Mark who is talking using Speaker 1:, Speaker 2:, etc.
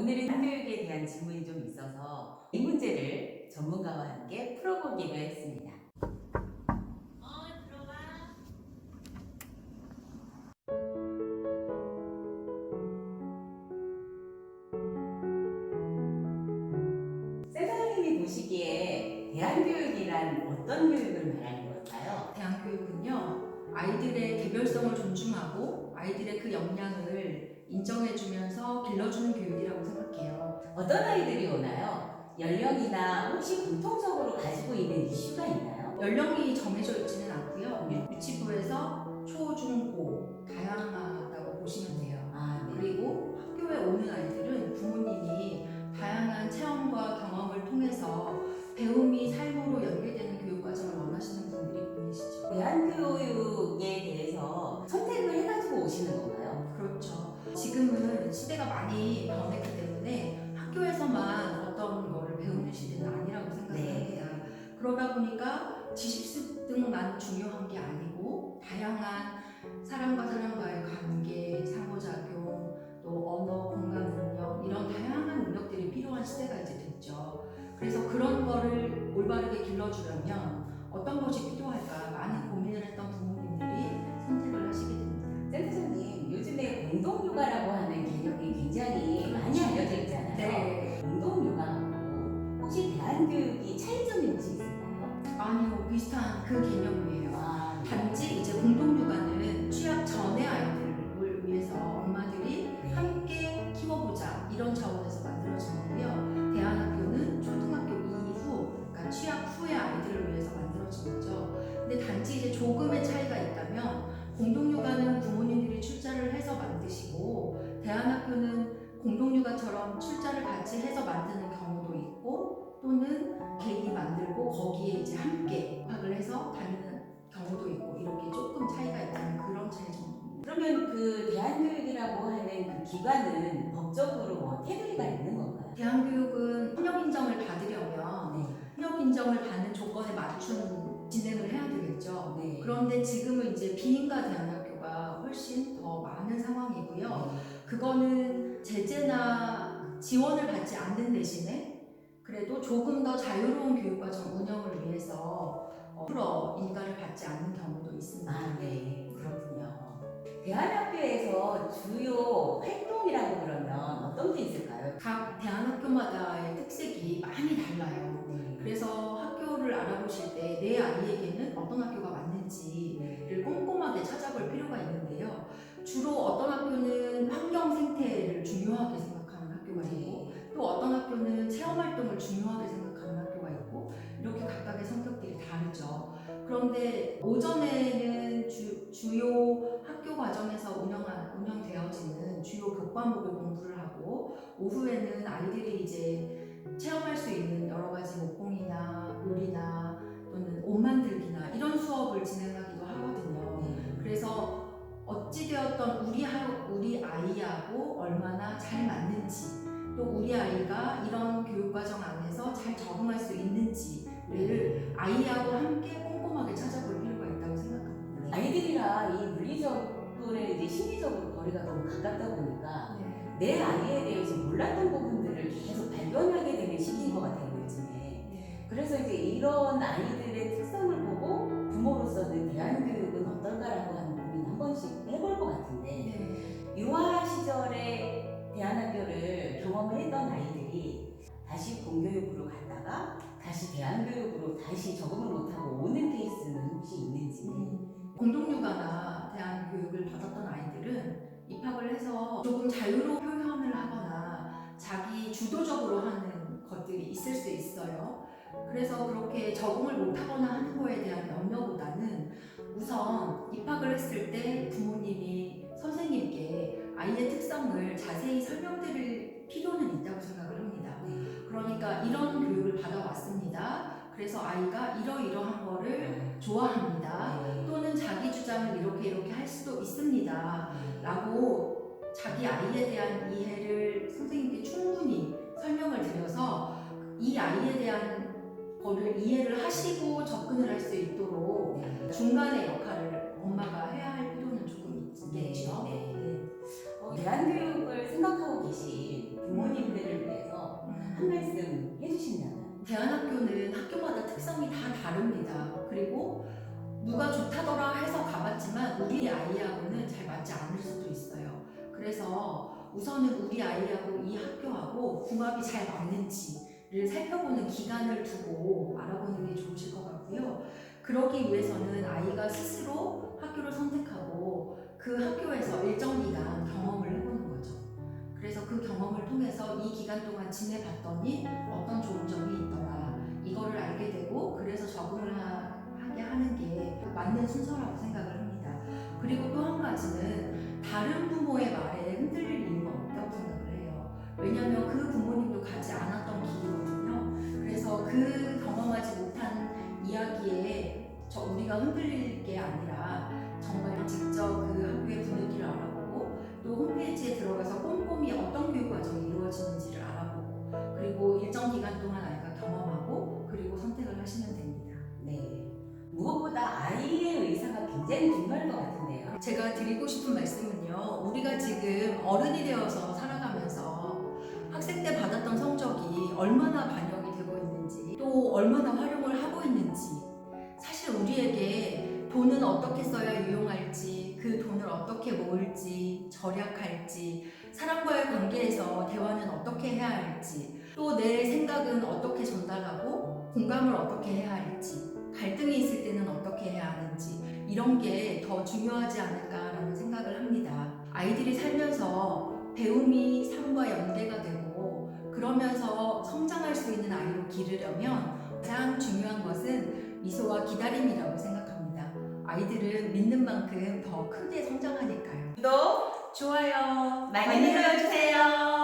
Speaker 1: 오늘은 한교육에 대한 질문이 좀 있어서 이 문제를 전문가와 함께 풀어보기로 했습니다. 선생님이 보시기에 대한교육이란 어떤 교육을 말하는 걸까요?
Speaker 2: 대안교육은요, 아이들의 개별성을 존중하고 아이들의 그 역량을 인정해주면서 길러주는 교육이라고 생각해요.
Speaker 1: 어떤 아이들이 오나요? 연령이나 혹시 공통적으로 가지고 있는 이슈가 있나요?
Speaker 2: 연령이 정해져 있지는 않고요. 유치부에서 초, 중, 고 다양하다고 보시면 돼요.
Speaker 1: 네.
Speaker 2: 그리고 학교에 오는 아이들은 부모님이 다양한 체험과 경험을 통해서 배움이 삶으로 연결되는 교육 과정을 원하시는 분들이 분이시죠.
Speaker 1: 대한교육에 대해서 선택을 해가지고 오시는 건가요?
Speaker 2: 그렇죠. 지금은 시대가 많이 변했기 때문에 학교에서만 어떤 거를 배우는 시대는 아니라고 생각합니다. 그러다 보니까 지식 습득만 중요한 게 아니고 다양한 사람과 사람과의 관계, 상호작용, 또 언어, 공감 능력 이런 다양한 능력들이 필요한 시대가 이제 됐죠. 그래서 그런 거를 올바르게 길러주려면 어떤 것이 필요할까 많은 고민을 했던 부모님들이 선택을 하시게 됩니다.
Speaker 1: 선생님, 요즘에 공동육아라고 하는 개념이 굉장히 많이 알려져 있잖아요.
Speaker 2: 네.
Speaker 1: 공동육아하고 혹시 대한교육이 차이점이 혹시 있을까요?
Speaker 2: 아니요, 비슷한 그 개념이에요.
Speaker 1: 네.
Speaker 2: 단지 이제 공동육아는 취약 전의 아이들을 위해서 엄마들이 함께 키워보자 이런 차원에서 만들어진 거고요. 대안학교는 초등학교 이후, 그러니까 취약 후의 아이들을 위해서 만들어진 거죠. 근데 단지 이제 조금의 차이가 있다면 공동육아는 부모님들이 출자를 해서 만드시고 대안학교는 공동육아처럼 출자를 같이 해서 만드는 경우도 있고 또는 개인이 만들고 거기에 이제 함께 합을 해서 다니는 경우도 있고 이렇게 조금 차이가 있다는 그런 차이 정도입니다.
Speaker 1: 그러면 그 대한교육이라고 하는 그 기관은 법적으로 뭐 테두리가 있는 건가요?
Speaker 2: 대한교육은 현역 인정을 받으려면 현역 인정을 받는 조건에 맞춘 진행을 해야 되겠죠. 그런데 지금은 이제 비인가 대안학교가 훨씬 더 많은 상황이고요. 그거는 제재나 지원을 받지 않는 대신에 그래도 조금 더 자유로운 교육과정 운영을 위해서 풀어 인가를 받지 않는 경우도 있습니다.
Speaker 1: 네, 그렇군요. 대한학교에서 주요 활동이라고 그러면 어떤 게 있을까요?
Speaker 2: 각 대안학교마다의 특색이 많이 달라요. 그래서 학교를 알아보실 때 내 아이에게는 어떤 학교가 맞는지를 꼼꼼하게 찾아볼 필요가 있는데요. 주로 어떤 학교는 환경 생태를 중요하게 생각하는 학교가 있고 또 어떤 학교는 체험활동을 중요하게 생각하는 학교가 있고 이렇게 각각의 성격들이 다르죠. 그런데 오전에는 주요 학교 과정에서 운영되어지는 주요 교과목을 공부를 하고 오후에는 아이들이 이제 체험할 수 있는 여러 가지 목공이나 요리나 또는 옷 만들기나 이런 수업을 진행하기도 하거든요. 그래서 어찌되었던 우리 아이하고 얼마나 잘 맞는지 또 우리 아이가 이런 교육과정 안에서 잘 적응할 수 있는지를 아이하고 함께 꼼꼼하게 찾아볼 필요가 있다고 생각합니다.
Speaker 1: 아이들이랑 이 물리적으로 이제 심리적으로 거리가 너무 가깝다 보니까 내 아이에 대해서 몰랐던 부분들을 계속 발견하게 되는 시기인 것 같아요, 요즘에. 그래서 이제 이런 아이들의 특성을 보고 부모로서는 대한교육은 어떨까라고 하는 고민 한 번씩 해볼 것 같은데 유아 시절에 대안학교를 경험을 했던 아이들이 다시 공교육으로 갔다가 다시 대안교육으로 다시 적응을 못하고 오는 케이스는 혹시 있는지.
Speaker 2: 공동육아나 대안교육을 받았던 아이들은 입학을 해서 조금 자유로운 표현을 하거나 자기 주도적으로 하는 것들이 있을 수 있어요. 그래서 그렇게 적응을 못하거나 하는 거에 대한 염려보다는 우선 입학을 했을 때 부모님이 선생님께 아이의 특성을 자세히 설명드릴 필요는 있다고 생각을 합니다. 그러니까 이런 교육을 받아왔습니다. 그래서 아이가 이러이러한 거를 좋아합니다. 또는 자기 주장을 이렇게 할 수도 있습니다. 라고 자기 아이에 대한 이해를 선생님께 충분히 설명을 드려서 이 아이에 대한 거를 이해를 하시고 접근을 할 수 있도록 중간의 역할을 엄마가 해야 할 필요는 조금 있겠죠.
Speaker 1: 대한교육을 생각하고 계신 부모님들
Speaker 2: 대안학교는 학교마다 특성이 다 다릅니다. 그리고 누가 좋다더라 해서 가봤지만 우리 아이하고는 잘 맞지 않을 수도 있어요. 그래서 우선은 우리 아이하고 이 학교하고 궁합이 잘 맞는지를 살펴보는 기간을 두고 알아보는 게 좋으실 것 같고요. 그러기 위해서는 아이가 스스로 학교를 선택하고 그 학교에서 일정 기간 경험을 해보는 거죠. 그래서 그 경험을 통해서 이 기간 동안 지내봤더니 어떤 좋은 점이 있더라. 이거를 알게 되고 그래서 적응을 하게 하는 게 맞는 순서라고 생각을 합니다. 그리고 또 한 가지는 다른 부모의 말에 흔들릴 이유가 없다고 생각을 해요. 왜냐하면 그 부모님도 가지 않았던 길이거든요. 그래서 그 경험하지 못한 이야기에 우리가 흔들릴 게 아니라 정말 직접 그 학교의 분위기를 알아보고 또 홈페이지에 들어가서 꼼꼼히 어떤 교육 과정이 이루어지는지를 알아보고 그리고 일정 기간 동안 아이가 경험하고 그리고 선택을 하시면 됩니다.
Speaker 1: 네. 무엇보다 아이의 의사가 굉장히 중요할 것 같은데요.
Speaker 2: 제가 드리고 싶은 말씀은요. 우리가 지금 어른이 되어서 살아가면서 학생 때 받았던 성적이 얼마나 반영이 되고 있는지 또 얼마나 활용을 하고 있는지 사실 우리에게 돈은 어떻게 써야 유용할지 그 돈을 어떻게 모을지 절약할지 사람과의 관계에서 대화는 어떻게 해야 할지 또 내 생각은 어떻게 전달하고 공감을 어떻게 해야 할지 갈등이 있을 때는 어떻게 해야 하는지 이런 게 더 중요하지 않을까라는 생각을 합니다. 아이들이 살면서 배움이 삶과 연계가 되고 그러면서 성장할 수 있는 아이로 기르려면 가장 중요한 것은 미소와 기다림이라고 생각합니다. 아이들은 믿는 만큼 더 크게 성장하니까요.
Speaker 1: 구독,
Speaker 2: 좋아요
Speaker 1: 많이 눌러주세요.